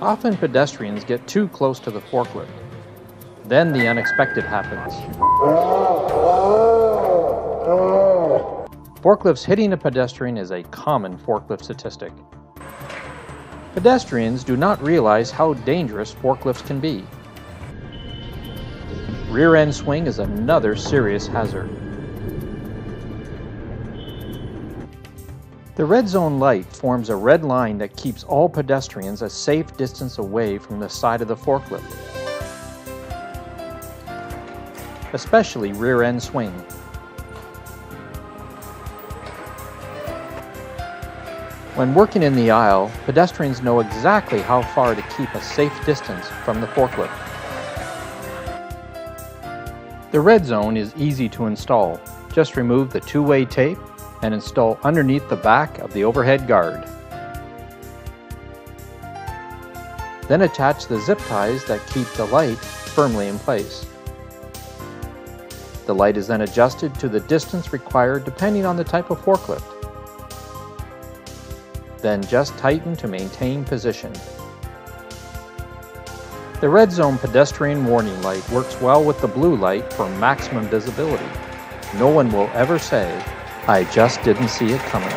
Often pedestrians get too close to the forklift. Then the unexpected happens. Forklifts hitting a pedestrian is a common forklift statistic. Pedestrians do not realize how dangerous forklifts can be. Rear end swing is another serious hazard. The red zone light forms a red line that keeps all pedestrians a safe distance away from the side of the forklift, especially rear end swing. When working in the aisle, pedestrians know exactly how far to keep a safe distance from the forklift. The red zone is easy to install. Just remove the two-way tape and install underneath the back of the overhead guard. Then attach the zip ties that keep the light firmly in place. The light is then adjusted to the distance required depending on the type of forklift. Then just tighten to maintain position. The red zone pedestrian warning light works well with the blue light for maximum visibility. No one will ever say, "I just didn't see it coming."